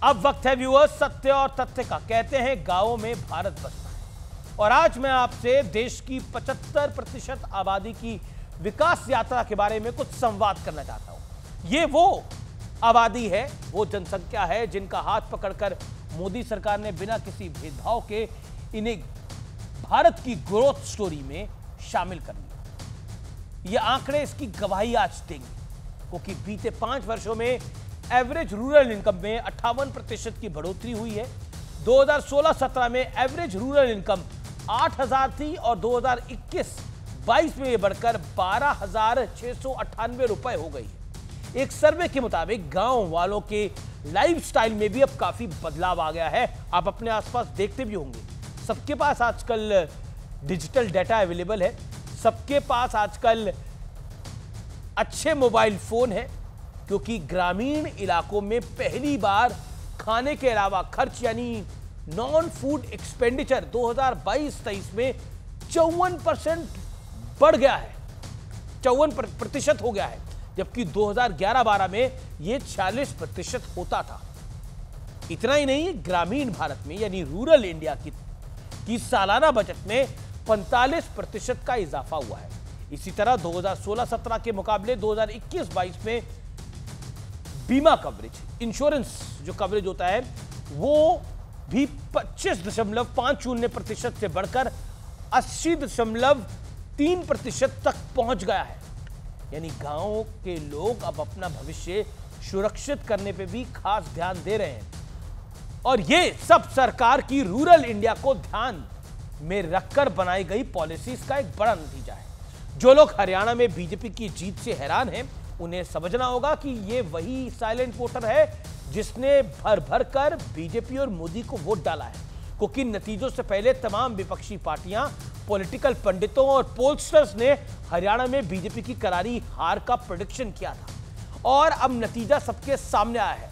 अब वक्त है व्यूअर्स सत्य और तथ्य का। कहते हैं गांवों में भारत बसता है, और आज मैं आपसे देश की 75% आबादी की विकास यात्रा के बारे में कुछ संवाद करना चाहता हूं। ये वो आबादी है, वो जनसंख्या है जिनका हाथ पकड़कर मोदी सरकार ने बिना किसी भेदभाव के इन्हें भारत की ग्रोथ स्टोरी में शामिल कर लिया। ये आंकड़े इसकी गवाही आज देंगे, क्योंकि बीते 5 वर्षों में एवरेज रूरल इनकम में 58% की बढ़ोतरी हुई है। 2016-17 में एवरेज रूरल इनकम 8,000 थी और 2021-22 में यह बढ़कर 12,698 रुपए हो गई है। एक सर्वे के मुताबिक गांव वालों के लाइफस्टाइल में भी अब काफी बदलाव आ गया है। आप अपने आसपास देखते भी होंगे, सबके पास आजकल डिजिटल डाटा अवेलेबल है, सबके पास आजकल अच्छे मोबाइल फोन है, क्योंकि ग्रामीण इलाकों में पहली बार खाने के अलावा खर्च यानी नॉन फूड एक्सपेंडिचर 2022-23 में 54% बढ़ गया है, 54% हो गया है, जबकि 2011-12 में यह 46% होता था। इतना ही नहीं, ग्रामीण भारत में यानी रूरल इंडिया की सालाना बजट में 45% का इजाफा हुआ है। इसी तरह 2016-17 के मुकाबले 2021-22 में बीमा कवरेज, इंश्योरेंस जो कवरेज होता है, वो भी 25.50% से बढ़कर 80.3% तक पहुंच गया है। यानी गांवों के लोग अब अपना भविष्य सुरक्षित करने पे भी खास ध्यान दे रहे हैं, और ये सब सरकार की रूरल इंडिया को ध्यान में रखकर बनाई गई पॉलिसीज का एक बड़ा नतीजा है। जो लोग हरियाणा में बीजेपी की जीत से हैरान हैं, उन्हें समझना होगा कि ये वही साइलेंट वोटर है जिसने भर भर कर बीजेपी और मोदी को वोट डाला है, क्योंकि नतीजों से पहले तमाम विपक्षी पार्टियां, पॉलिटिकल पंडितों और पोलस्टर्स ने हरियाणा में बीजेपी की करारी हार का प्रेडिक्शन किया था, और अब नतीजा सबके सामने आया है।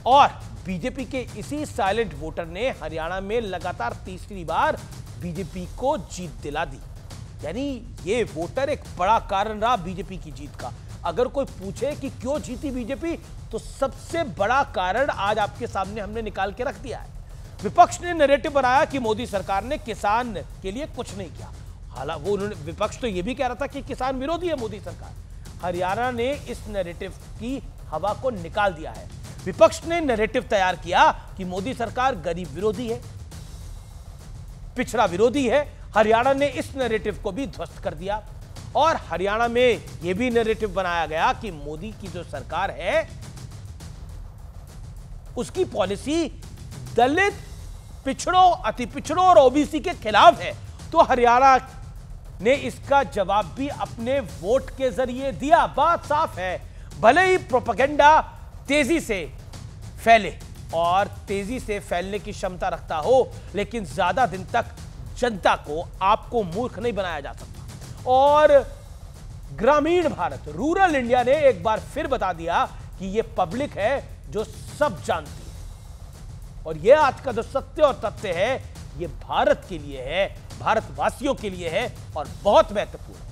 और बीजेपी के इसी साइलेंट वोटर ने हरियाणा में लगातार तीसरी बार बीजेपी को जीत दिला दी। यानी ये वोटर एक बड़ा कारण रहा बीजेपी की जीत का। अगर कोई पूछे कि क्यों जीती बीजेपी, तो सबसे बड़ा कारण आज आपके सामने हमने निकाल के रख दिया है। विपक्ष ने नैरेटिव बनाया कि मोदी सरकार ने किसान के लिए कुछ नहीं किया। हालांकि उन्होंने, विपक्ष तो यह भी कह रहा था कि किसान विरोधी है मोदी सरकार। हरियाणा ने इस नैरेटिव की हवा को निकाल दिया है। विपक्ष ने नैरेटिव तैयार किया कि मोदी सरकार गरीब विरोधी है, पिछड़ा विरोधी है। हरियाणा ने इस नैरेटिव को भी ध्वस्त कर दिया, और हरियाणा में यह भी नैरेटिव बनाया गया कि मोदी की जो सरकार है उसकी पॉलिसी दलित, पिछड़ों, अति पिछड़ों और ओबीसी के खिलाफ है। तो हरियाणा ने इसका जवाब भी अपने वोट के जरिए दिया। बात साफ है, भले ही प्रोपेगेंडा तेजी से फैले और तेजी से फैलने की क्षमता रखता हो, लेकिन ज्यादा दिन तक जनता को, आपको मूर्ख नहीं बनाया जा सकता। और ग्रामीण भारत, रूरल इंडिया ने एक बार फिर बता दिया कि यह पब्लिक है जो सब जानती है, और यह आज का जो सत्य और तथ्य है, यह भारत के लिए है, भारतवासियों के लिए है, और बहुत महत्वपूर्ण है।